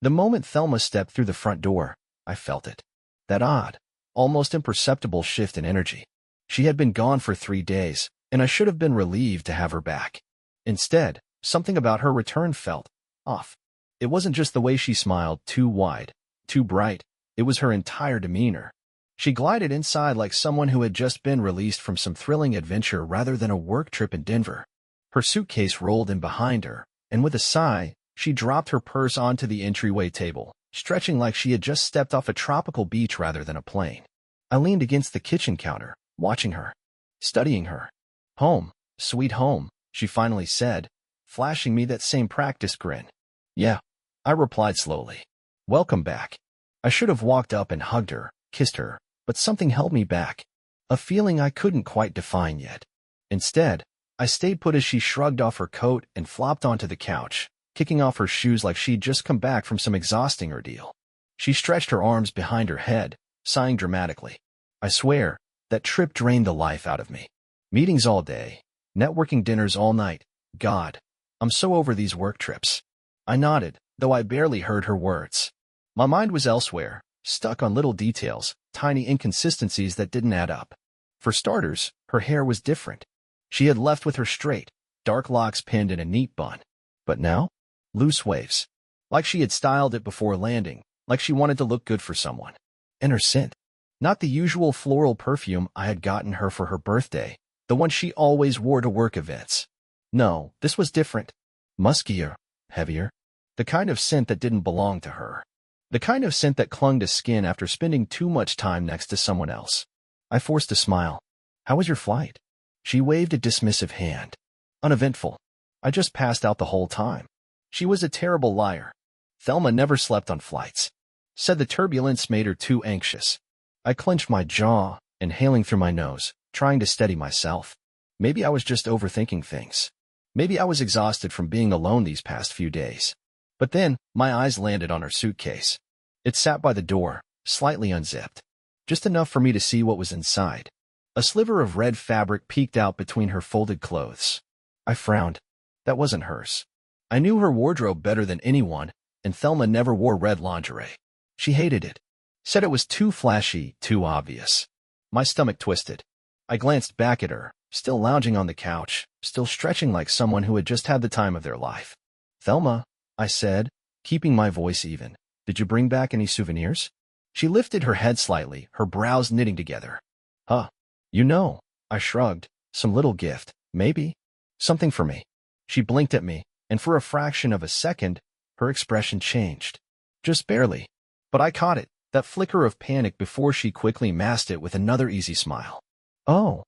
The moment Thelma stepped through the front door, I felt it. That odd, almost imperceptible shift in energy. She had been gone for 3 days, and I should have been relieved to have her back. Instead, something about her return felt off. It wasn't just the way she smiled, too wide, too bright. It was her entire demeanor. She glided inside like someone who had just been released from some thrilling adventure rather than a work trip in Denver. Her suitcase rolled in behind her, and with a sigh, she dropped her purse onto the entryway table, stretching like she had just stepped off a tropical beach rather than a plane. I leaned against the kitchen counter, watching her, studying her. "Home, sweet home," she finally said, flashing me that same practiced grin. "Yeah," I replied slowly. "Welcome back." I should have walked up and hugged her, kissed her, but something held me back. A feeling I couldn't quite define yet. Instead, I stayed put as she shrugged off her coat and flopped onto the couch, kicking off her shoes like she'd just come back from some exhausting ordeal. She stretched her arms behind her head, sighing dramatically. I swear, that trip drained the life out of me. Meetings all day, networking dinners all night. God, I'm so over these work trips. I nodded, though I barely heard her words. My mind was elsewhere, stuck on little details, tiny inconsistencies that didn't add up. For starters, her hair was different. She had left with her straight, dark locks pinned in a neat bun. But now? Loose waves. Like she had styled it before landing, like she wanted to look good for someone. And her scent. Not the usual floral perfume I had gotten her for her birthday, the one she always wore to work events. No, this was different. Muskier, heavier. The kind of scent that didn't belong to her. The kind of scent that clung to skin after spending too much time next to someone else. I forced a smile. "How was your flight?" She waved a dismissive hand. "Uneventful. I just passed out the whole time." She was a terrible liar. Thelma never slept on flights. Said the turbulence made her too anxious. I clenched my jaw, inhaling through my nose, trying to steady myself. Maybe I was just overthinking things. Maybe I was exhausted from being alone these past few days. But then, my eyes landed on her suitcase. It sat by the door, slightly unzipped. Just enough for me to see what was inside. A sliver of red fabric peeked out between her folded clothes. I frowned. That wasn't hers. I knew her wardrobe better than anyone, and Thelma never wore red lingerie. She hated it. Said it was too flashy, too obvious. My stomach twisted. I glanced back at her, still lounging on the couch, still stretching like someone who had just had the time of their life. "Thelma," I said, keeping my voice even, "did you bring back any souvenirs?" She lifted her head slightly, her brows knitting together. "Huh. You know," I shrugged. "Some little gift, maybe? Something for me." She blinked at me, and for a fraction of a second, her expression changed. Just barely. But I caught it, that flicker of panic before she quickly masked it with another easy smile. "Oh."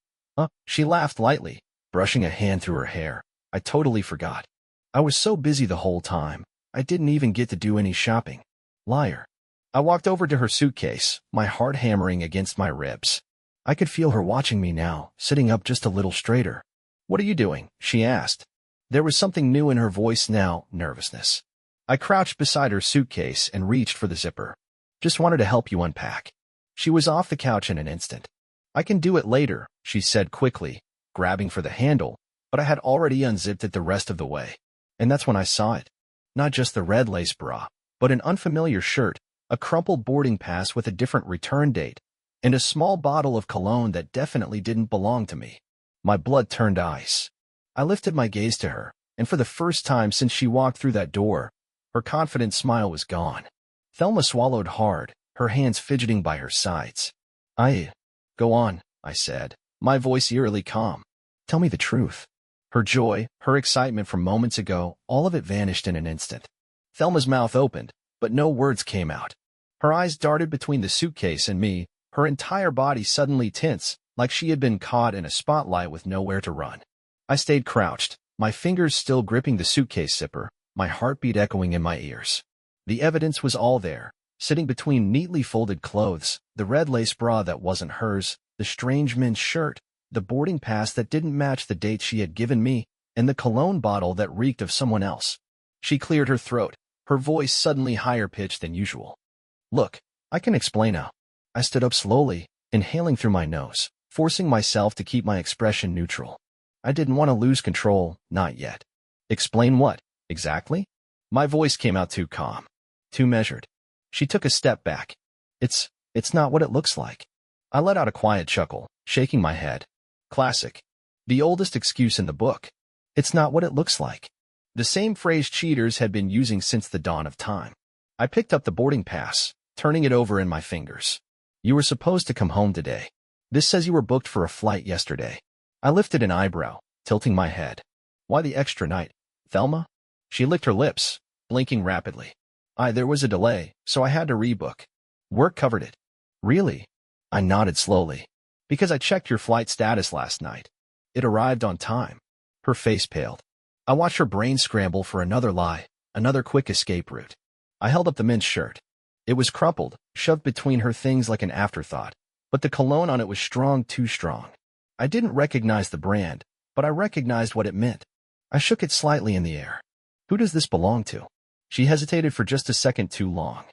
She laughed lightly, brushing a hand through her hair. "I totally forgot. I was so busy the whole time, I didn't even get to do any shopping." Liar. I walked over to her suitcase, my heart hammering against my ribs. I could feel her watching me now, sitting up just a little straighter. "What are you doing?" she asked. There was something new in her voice now, nervousness. I crouched beside her suitcase and reached for the zipper. "Just wanted to help you unpack." She was off the couch in an instant. "I can do it later," she said quickly, grabbing for the handle, but I had already unzipped it the rest of the way. And that's when I saw it. Not just the red lace bra, but an unfamiliar shirt, a crumpled boarding pass with a different return date, and a small bottle of cologne that definitely didn't belong to me. My blood turned ice. I lifted my gaze to her, and for the first time since she walked through that door, her confident smile was gone. Thelma swallowed hard, her hands fidgeting by her sides. Go on," I said, my voice eerily calm. "Tell me the truth." Her joy, her excitement from moments ago, all of it vanished in an instant. Thelma's mouth opened, but no words came out. Her eyes darted between the suitcase and me, her entire body suddenly tense, like she had been caught in a spotlight with nowhere to run. I stayed crouched, my fingers still gripping the suitcase zipper, my heartbeat echoing in my ears. The evidence was all there, sitting between neatly folded clothes, the red lace bra that wasn't hers, the strange men's shirt, the boarding pass that didn't match the date she had given me, and the cologne bottle that reeked of someone else. She cleared her throat, her voice suddenly higher pitched than usual. "Look, I can explain now." I stood up slowly, inhaling through my nose, forcing myself to keep my expression neutral. I didn't want to lose control, not yet. "Explain what, exactly?" My voice came out too calm. Too measured. She took a step back. It's not what it looks like. I let out a quiet chuckle, shaking my head. Classic. The oldest excuse in the book. It's not what it looks like. The same phrase cheaters had been using since the dawn of time. I picked up the boarding pass, turning it over in my fingers. You were supposed to come home today. This says you were booked for a flight yesterday. I lifted an eyebrow, tilting my head. Why the extra night, Thelma? She licked her lips, blinking rapidly. There was a delay, so I had to rebook. Work covered it. Really? I nodded slowly. Because I checked your flight status last night. It arrived on time. Her face paled. I watched her brain scramble for another lie, another quick escape route. I held up the men's shirt. It was crumpled, shoved between her things like an afterthought, but the cologne on it was strong, too strong. I didn't recognize the brand, but I recognized what it meant. I shook it slightly in the air. Who does this belong to? She hesitated for just a second too long.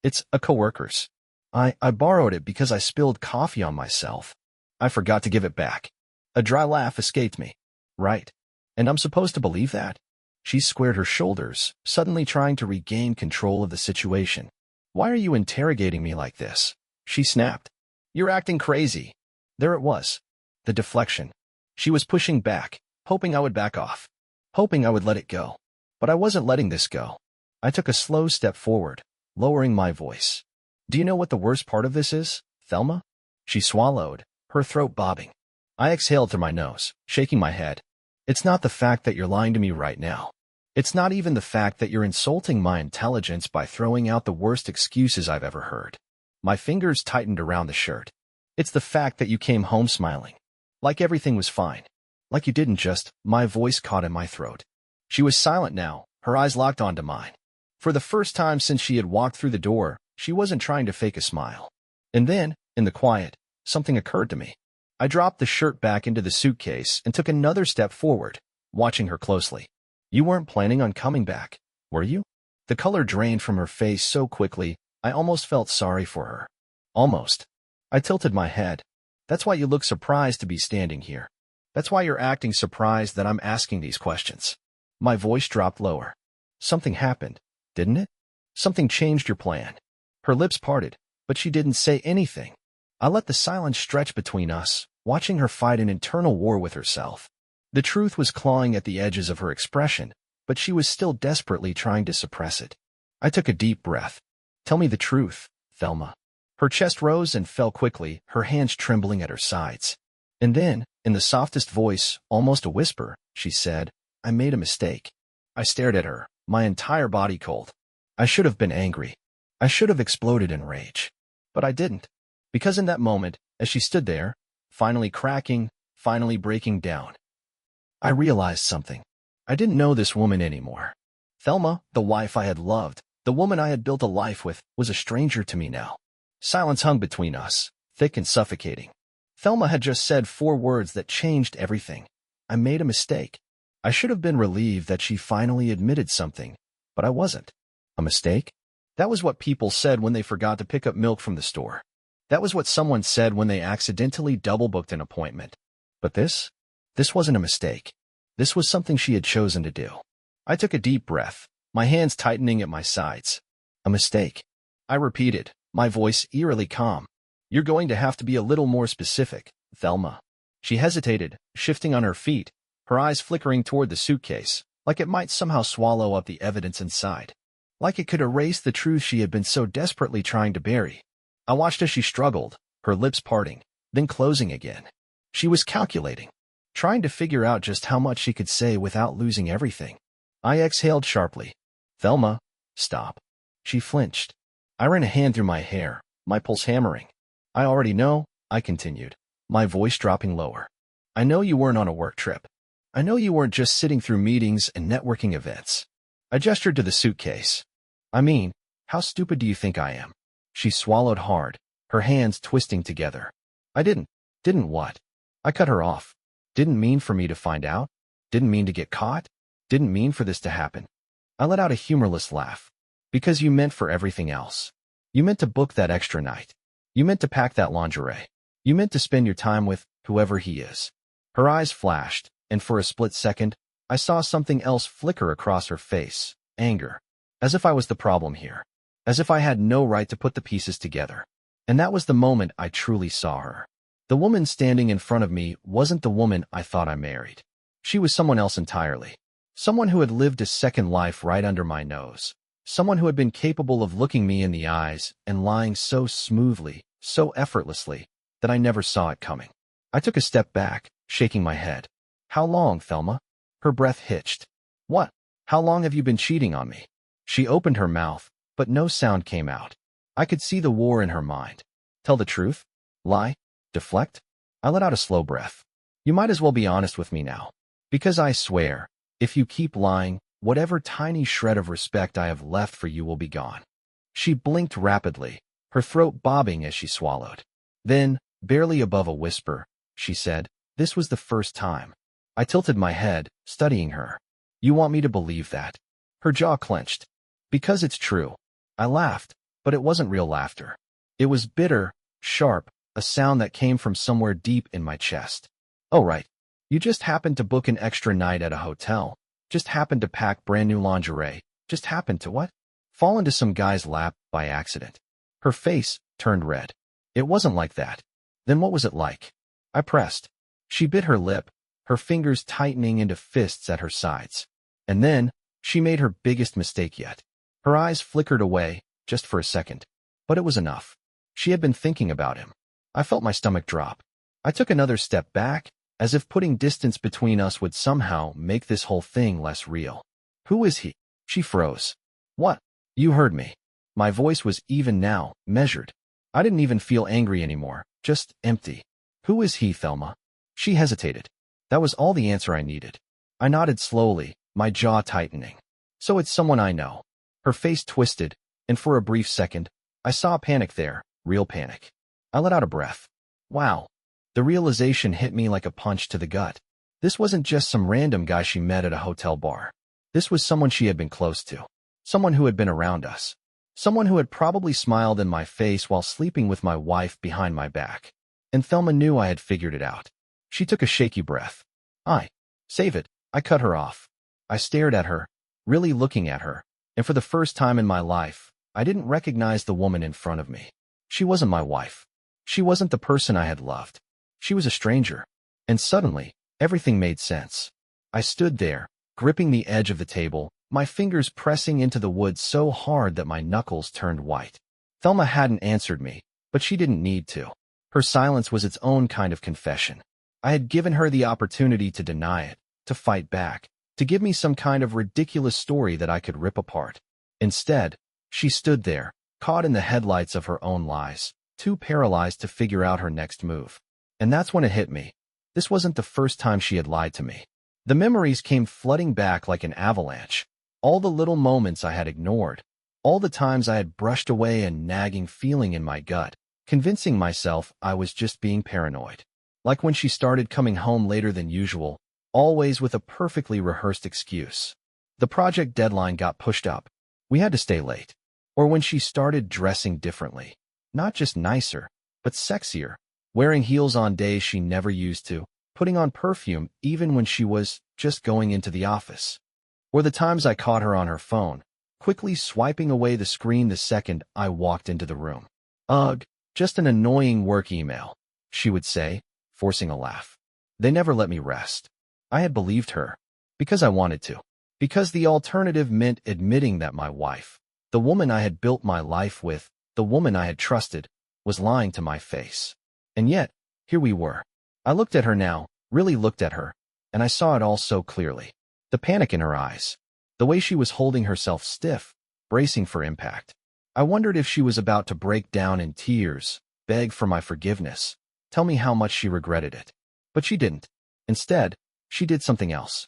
It's a coworker's. I borrowed it because I spilled coffee on myself. I forgot to give it back. A dry laugh escaped me. Right. And I'm supposed to believe that? She squared her shoulders, suddenly trying to regain control of the situation. Why are you interrogating me like this? She snapped. You're acting crazy. There it was. The deflection. She was pushing back, hoping I would back off. Hoping I would let it go. But I wasn't letting this go. I took a slow step forward, lowering my voice. Do you know what the worst part of this is, Thelma? She swallowed, her throat bobbing. I exhaled through my nose, shaking my head. It's not the fact that you're lying to me right now. It's not even the fact that you're insulting my intelligence by throwing out the worst excuses I've ever heard. My fingers tightened around the shirt. It's the fact that you came home smiling. Like everything was fine. Like you didn't just. My voice caught in my throat. She was silent now, her eyes locked onto mine. For the first time since she had walked through the door, she wasn't trying to fake a smile. And then, in the quiet, something occurred to me. I dropped the shirt back into the suitcase and took another step forward, watching her closely. You weren't planning on coming back, were you? The color drained from her face so quickly, I almost felt sorry for her. Almost. I tilted my head. That's why you look surprised to be standing here. That's why you're acting surprised that I'm asking these questions. My voice dropped lower. Something happened, didn't it? Something changed your plan. Her lips parted, but she didn't say anything. I let the silence stretch between us, watching her fight an internal war with herself. The truth was clawing at the edges of her expression, but she was still desperately trying to suppress it. I took a deep breath. Tell me the truth, Thelma. Her chest rose and fell quickly, her hands trembling at her sides. And then, in the softest voice, almost a whisper, she said, I made a mistake. I stared at her, my entire body cold. I should have been angry. I should have exploded in rage. But I didn't. Because in that moment, as she stood there, finally cracking, finally breaking down, I realized something. I didn't know this woman anymore. Thelma, the wife I had loved, the woman I had built a life with, was a stranger to me now. Silence hung between us, thick and suffocating. Thelma had just said 4 words that changed everything. I made a mistake. I should have been relieved that she finally admitted something, but I wasn't. A mistake? That was what people said when they forgot to pick up milk from the store. That was what someone said when they accidentally double-booked an appointment. But this wasn't a mistake. This was something she had chosen to do. I took a deep breath, my hands tightening at my sides. A mistake. I repeated, my voice eerily calm. You're going to have to be a little more specific, Thelma. She hesitated, shifting on her feet, her eyes flickering toward the suitcase, like it might somehow swallow up the evidence inside. Like it could erase the truth she had been so desperately trying to bury. I watched as she struggled, her lips parting, then closing again. She was calculating, trying to figure out just how much she could say without losing everything. I exhaled sharply. Thelma, stop. She flinched. I ran a hand through my hair, my pulse hammering. I already know, I continued, my voice dropping lower. I know you weren't on a work trip. I know you weren't just sitting through meetings and networking events. I gestured to the suitcase. I mean, how stupid do you think I am? She swallowed hard, her hands twisting together. I didn't what? I cut her off. Didn't mean for me to find out. Didn't mean to get caught. Didn't mean for this to happen. I let out a humorless laugh. Because you meant for everything else. You meant to book that extra night. You meant to pack that lingerie. You meant to spend your time with whoever he is. Her eyes flashed, and for a split second, I saw something else flicker across her face, anger. As if I was the problem here. as if I had no right to put the pieces together. And that was the moment I truly saw her. The woman standing in front of me wasn't the woman I thought I married. She was someone else entirely. Someone who had lived a second life right under my nose. Someone who had been capable of looking me in the eyes and lying so smoothly, so effortlessly, that I never saw it coming. I took a step back, shaking my head. How long, Thelma? Her breath hitched. What? How long have you been cheating on me? She opened her mouth, but no sound came out. I could see the war in her mind. Tell the truth? Lie? Deflect? I let out a slow breath. You might as well be honest with me now. Because I swear, if you keep lying, whatever tiny shred of respect I have left for you will be gone. She blinked rapidly, her throat bobbing as she swallowed. Then, barely above a whisper, she said, "This was the first time." I tilted my head, studying her. You want me to believe that? Her jaw clenched. Because it's true. I laughed, but it wasn't real laughter. It was bitter, sharp, a sound that came from somewhere deep in my chest. Oh right. You just happened to book an extra night at a hotel. Just happened to pack brand new lingerie. Just happened to what? Fall into some guy's lap by accident. Her face turned red. It wasn't like that. Then what was it like? I pressed. She bit her lip, her fingers tightening into fists at her sides. And then, she made her biggest mistake yet. Her eyes flickered away, just for a second. But it was enough. She had been thinking about him. I felt my stomach drop. I took another step back, as if putting distance between us would somehow make this whole thing less real. Who is he? She froze. What? You heard me. My voice was even now, measured. I didn't even feel angry anymore, just empty. Who is he, Thelma? She hesitated. That was all the answer I needed. I nodded slowly, my jaw tightening. So it's someone I know. Her face twisted, and for a brief second, I saw panic there, real panic. I let out a breath. Wow. The realization hit me like a punch to the gut. This wasn't just some random guy she met at a hotel bar. This was someone she had been close to. Someone who had been around us. Someone who had probably smiled in my face while sleeping with my wife behind my back. And Thelma knew I had figured it out. She took a shaky breath. Save it. I cut her off. I stared at her, really looking at her, and for the first time in my life, I didn't recognize the woman in front of me. She wasn't my wife. She wasn't the person I had loved. She was a stranger. And suddenly, everything made sense. I stood there, gripping the edge of the table, my fingers pressing into the wood so hard that my knuckles turned white. Thelma hadn't answered me, but she didn't need to. Her silence was its own kind of confession. I had given her the opportunity to deny it, to fight back, to give me some kind of ridiculous story that I could rip apart. Instead, she stood there, caught in the headlights of her own lies, too paralyzed to figure out her next move. And that's when it hit me. This wasn't the first time she had lied to me. The memories came flooding back like an avalanche. All the little moments I had ignored. All the times I had brushed away a nagging feeling in my gut, convincing myself I was just being paranoid. Like when she started coming home later than usual, always with a perfectly rehearsed excuse. The project deadline got pushed up. We had to stay late. Or when she started dressing differently. Not just nicer, but sexier. Wearing heels on days she never used to, putting on perfume even when she was just going into the office. Or the times I caught her on her phone, quickly swiping away the screen the second I walked into the room. Ugh, just an annoying work email, she would say, forcing a laugh. They never let me rest. I had believed her. Because I wanted to. Because the alternative meant admitting that my wife, the woman I had built my life with, the woman I had trusted, was lying to my face. And yet, here we were. I looked at her now, really looked at her, and I saw it all so clearly. The panic in her eyes. The way she was holding herself stiff, bracing for impact. I wondered if she was about to break down in tears, beg for my forgiveness, tell me how much she regretted it. But she didn't. Instead, she did something else.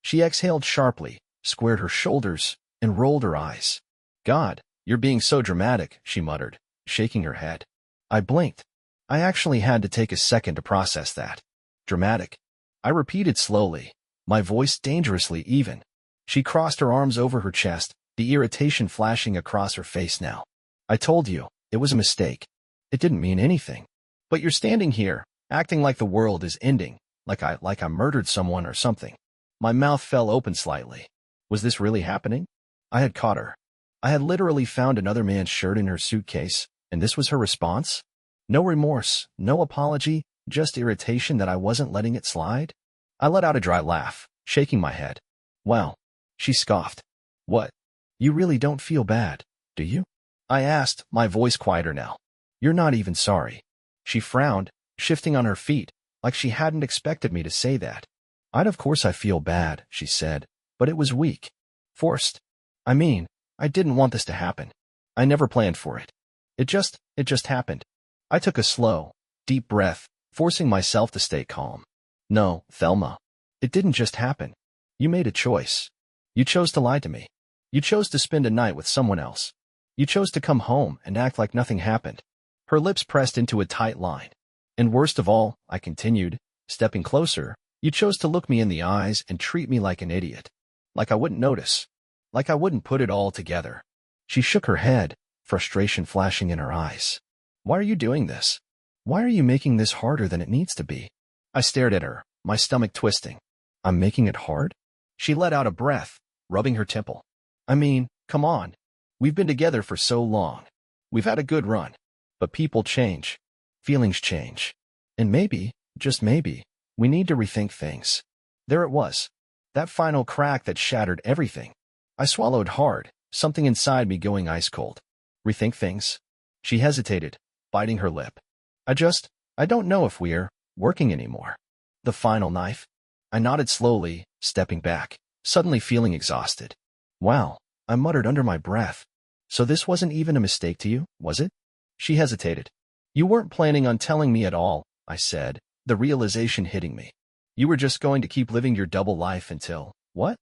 She exhaled sharply, squared her shoulders, and rolled her eyes. God, you're being so dramatic, she muttered, shaking her head. I blinked. I actually had to take a second to process that. Dramatic. I repeated slowly, my voice dangerously even. She crossed her arms over her chest, the irritation flashing across her face now. I told you, it was a mistake. It didn't mean anything. But you're standing here, acting like the world is ending, like I murdered someone or something. My mouth fell open slightly. Was this really happening? I had caught her. I had literally found another man's shirt in her suitcase, and this was her response? No remorse, no apology, just irritation that I wasn't letting it slide? I let out a dry laugh, shaking my head. Well, she scoffed. What? You really don't feel bad, do you? I asked, my voice quieter now. You're not even sorry. She frowned, shifting on her feet, like she hadn't expected me to say that. Of course I feel bad, she said, but it was weak. Forced. I mean, I didn't want this to happen. I never planned for it. It just happened. I took a slow, deep breath, forcing myself to stay calm. No, Thelma. It didn't just happen. You made a choice. You chose to lie to me. You chose to spend a night with someone else. You chose to come home and act like nothing happened. Her lips pressed into a tight line. And worst of all, I continued, stepping closer, you chose to look me in the eyes and treat me like an idiot. Like I wouldn't notice. Like I wouldn't put it all together. She shook her head, frustration flashing in her eyes. Why are you doing this? Why are you making this harder than it needs to be? I stared at her, my stomach twisting. I'm making it hard? She let out a breath, rubbing her temple. I mean, come on. We've been together for so long. We've had a good run. But people change. Feelings change. And maybe, just maybe, we need to rethink things. There it was. That final crack that shattered everything. I swallowed hard, something inside me going ice cold. Rethink things? She hesitated, biting her lip. I don't know if we're working anymore. The final knife? I nodded slowly, stepping back, suddenly feeling exhausted. Wow, I muttered under my breath. So this wasn't even a mistake to you, was it? She hesitated. You weren't planning on telling me at all, I said, the realization hitting me. You were just going to keep living your double life until, what?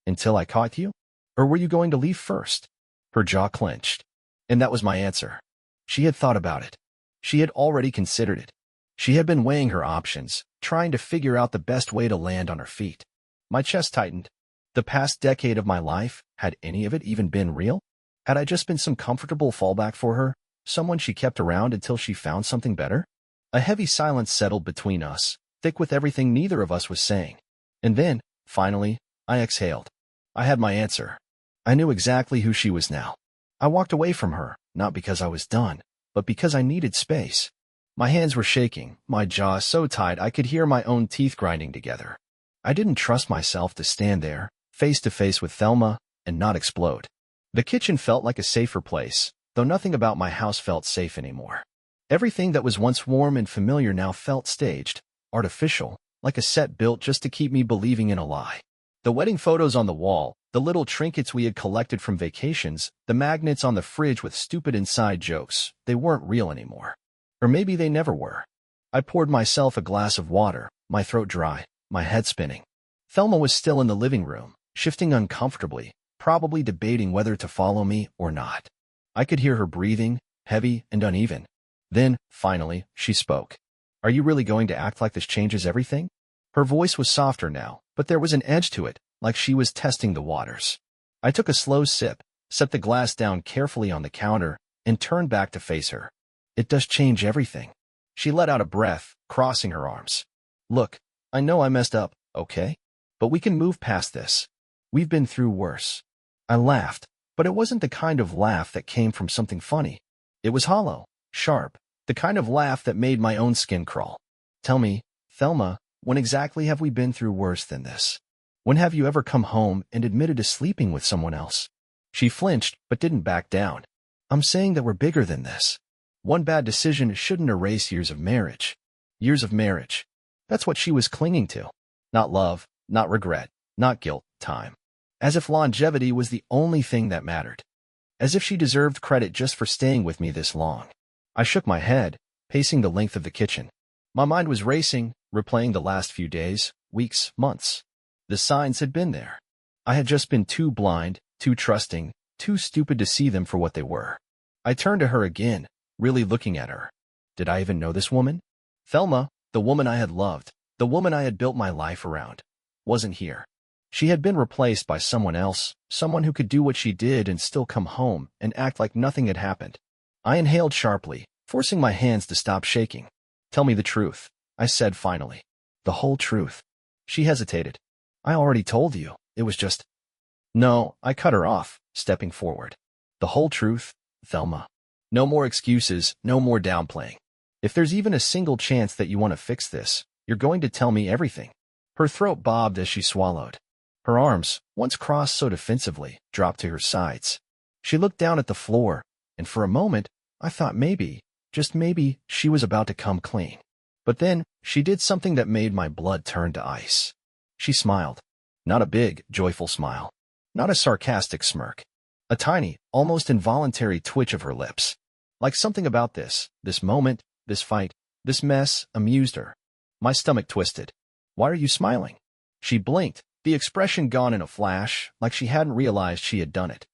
Until I caught you? Or were you going to leave first? Her jaw clenched. And that was my answer. She had thought about it. She had already considered it. She had been weighing her options, trying to figure out the best way to land on her feet. My chest tightened. The past decade of my life, had any of it even been real? Had I just been some comfortable fallback for her, someone she kept around until she found something better? A heavy silence settled between us, thick with everything neither of us was saying. And then, finally, I exhaled. I had my answer. I knew exactly who she was now. I walked away from her, not because I was done, but because I needed space. My hands were shaking, my jaw so tight I could hear my own teeth grinding together. I didn't trust myself to stand there, face to face with Thelma, and not explode. The kitchen felt like a safer place, though nothing about my house felt safe anymore. Everything that was once warm and familiar now felt staged, artificial, like a set built just to keep me believing in a lie. The wedding photos on the wall, the little trinkets we had collected from vacations, the magnets on the fridge with stupid inside jokes, they weren't real anymore. Or maybe they never were. I poured myself a glass of water, my throat dry, my head spinning. Thelma was still in the living room, shifting uncomfortably, probably debating whether to follow me or not. I could hear her breathing, heavy and uneven. Then, finally, she spoke. Are you really going to act like this changes everything? Her voice was softer now, but there was an edge to it, like she was testing the waters. I took a slow sip, set the glass down carefully on the counter, and turned back to face her. It does change everything. She let out a breath, crossing her arms. Look, I know I messed up, okay? But we can move past this. We've been through worse. I laughed, but it wasn't the kind of laugh that came from something funny. It was hollow, sharp, the kind of laugh that made my own skin crawl. Tell me, Thelma, when exactly have we been through worse than this? When have you ever come home and admitted to sleeping with someone else? She flinched, but didn't back down. I'm saying that we're bigger than this. One bad decision shouldn't erase years of marriage. Years of marriage. That's what she was clinging to. Not love, not regret, not guilt, time. As if longevity was the only thing that mattered. As if she deserved credit just for staying with me this long. I shook my head, pacing the length of the kitchen. My mind was racing, replaying the last few days, weeks, months. The signs had been there. I had just been too blind, too trusting, too stupid to see them for what they were. I turned to her again, really looking at her. Did I even know this woman? Thelma, the woman I had loved, the woman I had built my life around, wasn't here. She had been replaced by someone else, someone who could do what she did and still come home and act like nothing had happened. I inhaled sharply, forcing my hands to stop shaking. Tell me the truth, I said finally. The whole truth. She hesitated. I already told you. It was just... No, I cut her off, stepping forward. The whole truth, Thelma. No more excuses, no more downplaying. If there's even a single chance that you want to fix this, you're going to tell me everything. Her throat bobbed as she swallowed. Her arms, once crossed so defensively, dropped to her sides. She looked down at the floor, and for a moment, I thought maybe, just maybe, she was about to come clean. But then, she did something that made my blood turn to ice. She smiled. Not a big, joyful smile. Not a sarcastic smirk. A tiny, almost involuntary twitch of her lips. Like something about this moment, this fight, this mess, amused her. My stomach twisted. Why are you smiling? She blinked, the expression gone in a flash, like she hadn't realized she had done it.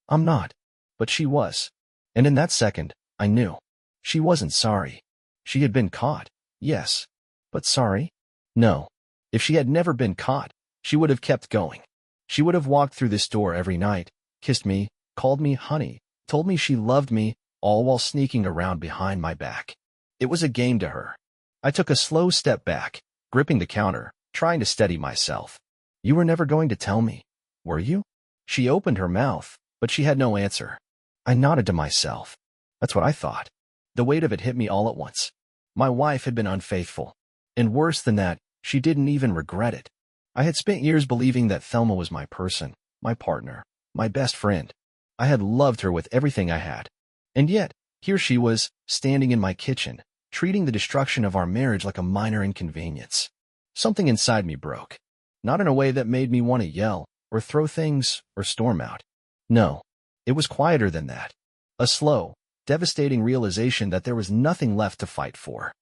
I'm not. But she was. And in that second, I knew. She wasn't sorry. She had been caught, yes. But sorry? No. If she had never been caught, she would have kept going. She would have walked through this door every night, kissed me, called me honey, told me she loved me, all while sneaking around behind my back. It was a game to her. I took a slow step back, gripping the counter, trying to steady myself. You were never going to tell me, were you? She opened her mouth, but she had no answer. I nodded to myself. That's what I thought. The weight of it hit me all at once. My wife had been unfaithful. And worse than that, she didn't even regret it. I had spent years believing that Thelma was my person, my partner, my best friend. I had loved her with everything I had. And yet, here she was, standing in my kitchen, treating the destruction of our marriage like a minor inconvenience. Something inside me broke. Not in a way that made me want to yell, or throw things, or storm out. No, it was quieter than that. A slow, devastating realization that there was nothing left to fight for.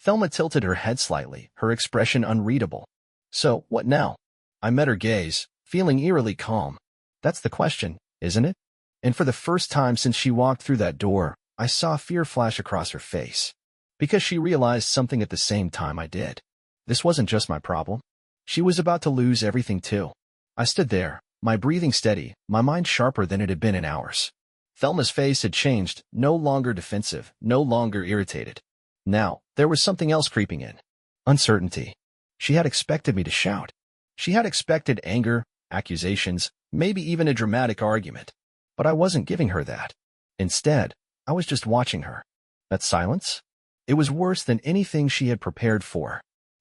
Thelma tilted her head slightly, her expression unreadable. So, what now? I met her gaze, feeling eerily calm. That's the question, isn't it? And for the first time since she walked through that door, I saw fear flash across her face. Because she realized something at the same time I did. This wasn't just my problem. She was about to lose everything too. I stood there, my breathing steady, my mind sharper than it had been in hours. Thelma's face had changed, no longer defensive, no longer irritated. Now, there was something else creeping in. Uncertainty. She had expected me to shout. She had expected anger, accusations, maybe even a dramatic argument. But I wasn't giving her that. Instead, I was just watching her. That silence? It was worse than anything she had prepared for.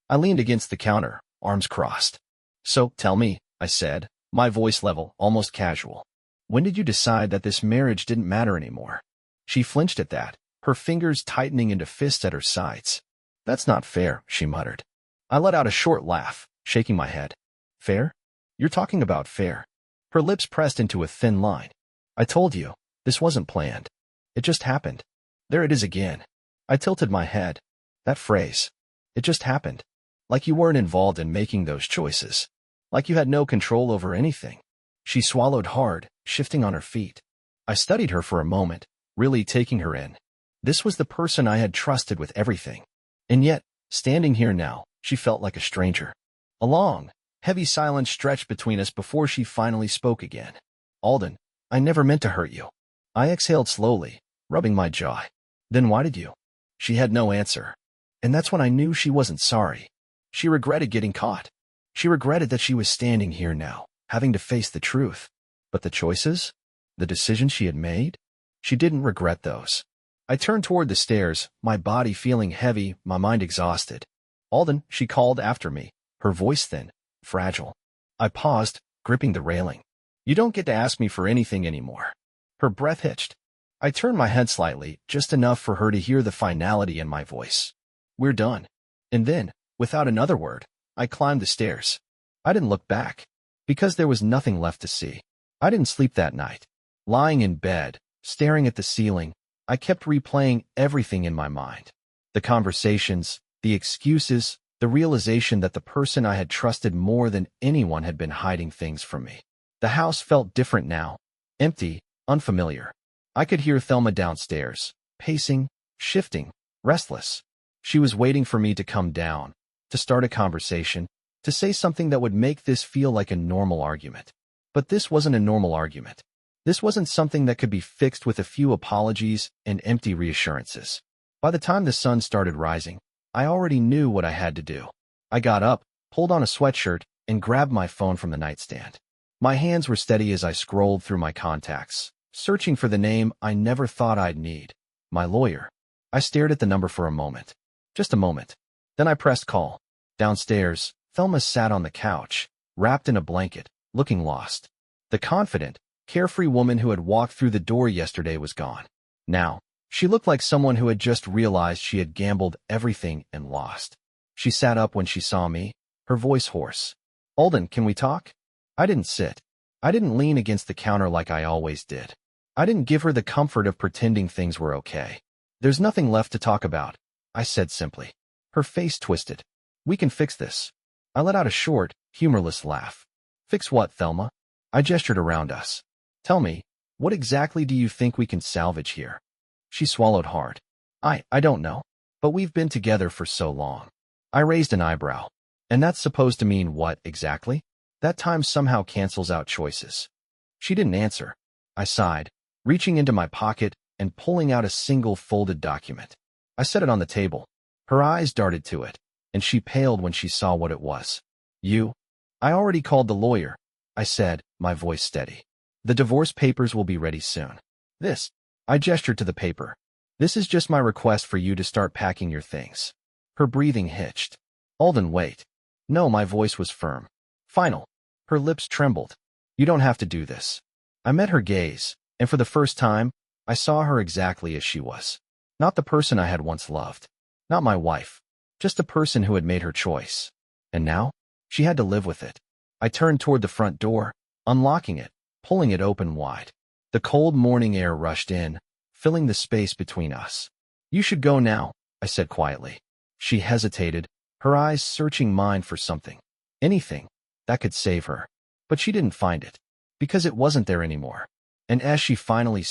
I leaned against the counter, arms crossed. So, tell me, I said, my voice level, almost casual. When did you decide that this marriage didn't matter anymore? She flinched at that, her fingers tightening into fists at her sides. That's not fair, she muttered. I let out a short laugh, shaking my head. Fair? You're talking about fair. Her lips pressed into a thin line. I told you, this wasn't planned. It just happened. There it is again. I tilted my head. That phrase. It just happened. Like you weren't involved in making those choices. Like you had no control over anything. She swallowed hard, shifting on her feet. I studied her for a moment, really taking her in. This was the person I had trusted with everything. And yet, standing here now, she felt like a stranger. A long, heavy silence stretched between us before she finally spoke again. Alden, I never meant to hurt you. I exhaled slowly, rubbing my jaw. Then why did you? She had no answer. And that's when I knew she wasn't sorry. She regretted getting caught. She regretted that she was standing here now, having to face the truth. But the choices? The decisions she had made? She didn't regret those. I turned toward the stairs, my body feeling heavy, my mind exhausted. Alden, she called after me, her voice thin, fragile. I paused, gripping the railing. You don't get to ask me for anything anymore. Her breath hitched. I turned my head slightly, just enough for her to hear the finality in my voice. We're done. And then, without another word, I climbed the stairs. I didn't look back, because there was nothing left to see. I didn't sleep that night. Lying in bed, staring at the ceiling, I kept replaying everything in my mind. The conversations, the excuses, the realization that the person I had trusted more than anyone had been hiding things from me. The house felt different now, empty, unfamiliar. I could hear Thelma downstairs, pacing, shifting, restless. She was waiting for me to come down, to start a conversation, to say something that would make this feel like a normal argument. But this wasn't a normal argument. This wasn't something that could be fixed with a few apologies and empty reassurances. By the time the sun started rising, I already knew what I had to do. I got up, pulled on a sweatshirt, and grabbed my phone from the nightstand. My hands were steady as I scrolled through my contacts, searching for the name I never thought I'd need. My lawyer. I stared at the number for a moment. Just a moment. Then I pressed call. Downstairs, Thelma sat on the couch, wrapped in a blanket, looking lost. The confident, carefree woman who had walked through the door yesterday was gone. Now, she looked like someone who had just realized she had gambled everything and lost. She sat up when she saw me, her voice hoarse. "Alden, can we talk?" I didn't sit. I didn't lean against the counter like I always did. I didn't give her the comfort of pretending things were okay. "There's nothing left to talk about," I said simply. Her face twisted. "We can fix this." I let out a short, humorless laugh. "Fix what, Thelma?" I gestured around us. "Tell me, what exactly do you think we can salvage here?" She swallowed hard. I don't know. But we've been together for so long." I raised an eyebrow. "And that's supposed to mean what, exactly? That time somehow cancels out choices." She didn't answer. I sighed, reaching into my pocket and pulling out a single folded document. I set it on the table. Her eyes darted to it, and she paled when she saw what it was. "You?" "I already called the lawyer," I said, my voice steady. "The divorce papers will be ready soon. This," I gestured to the paper, "this is just my request for you to start packing your things." Her breathing hitched. "Alden, wait." "No," my voice was firm. "Final." Her lips trembled. "You don't have to do this." I met her gaze, and for the first time, I saw her exactly as she was. Not the person I had once loved. Not my wife. Just a person who had made her choice. And now, she had to live with it. I turned toward the front door, unlocking it, pulling it open wide. The cold morning air rushed in, filling the space between us. "You should go now," I said quietly. She hesitated, her eyes searching mine for something. Anything that could save her. But she didn't find it. Because it wasn't there anymore. And as she finally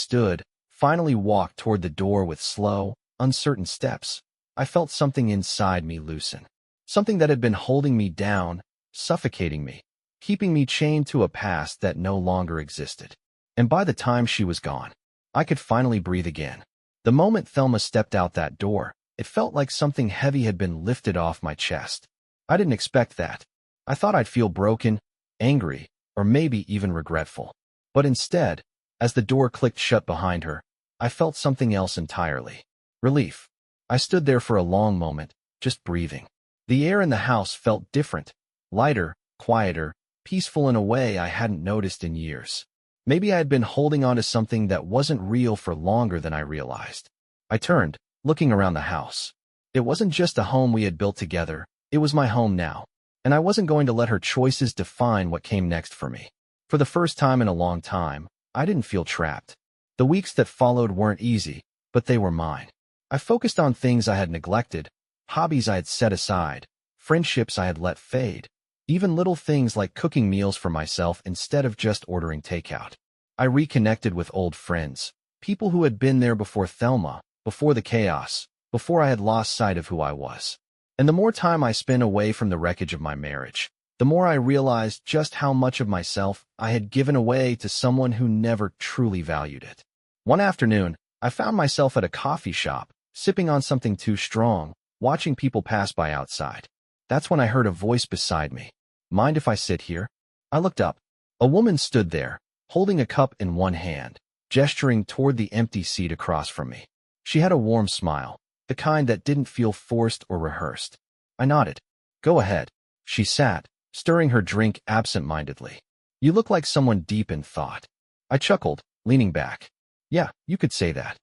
walked toward the door with slow, uncertain steps, I felt something inside me loosen. Something that had been holding me down, suffocating me, keeping me chained to a past that no longer existed. And by the time she was gone, I could finally breathe again. The moment Thelma stepped out that door, it felt like something heavy had been lifted off my chest. I didn't expect that. I thought I'd feel broken, angry, or maybe even regretful. But instead, as the door clicked shut behind her, I felt something else entirely. Relief. I stood there for a long moment, just breathing. The air in the house felt different, lighter, quieter, peaceful in a way I hadn't noticed in years. Maybe I had been holding on to something that wasn't real for longer than I realized. I turned, looking around the house. It wasn't just a home we had built together, it was my home now. And I wasn't going to let her choices define what came next for me. For the first time in a long time, I didn't feel trapped. The weeks that followed weren't easy, but they were mine. I focused on things I had neglected, hobbies I had set aside, friendships I had let fade, even little things like cooking meals for myself instead of just ordering takeout. I reconnected with old friends, people who had been there before Thelma, before the chaos, before I had lost sight of who I was. And the more time I spent away from the wreckage of my marriage, the more I realized just how much of myself I had given away to someone who never truly valued it. One afternoon, I found myself at a coffee shop, sipping on something too strong, watching people pass by outside. That's when I heard a voice beside me. "Mind if I sit here?" I looked up. A woman stood there, holding a cup in one hand, gesturing toward the empty seat across from me. She had a warm smile, the kind that didn't feel forced or rehearsed. I nodded. "Go ahead." She sat, stirring her drink absent-mindedly. "You look like someone deep in thought." I chuckled, leaning back. "Yeah, you could say that."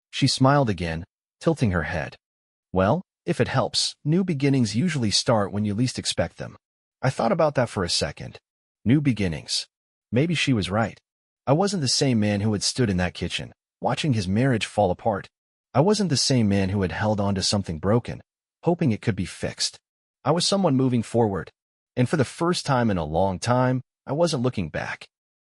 She smiled again, tilting her head. "Well, if it helps, new beginnings usually start when you least expect them." I thought about that for a second. New beginnings. Maybe she was right. I wasn't the same man who had stood in that kitchen, watching his marriage fall apart. I wasn't the same man who had held on to something broken, hoping it could be fixed. I was someone moving forward. And for the first time in a long time, I wasn't looking back.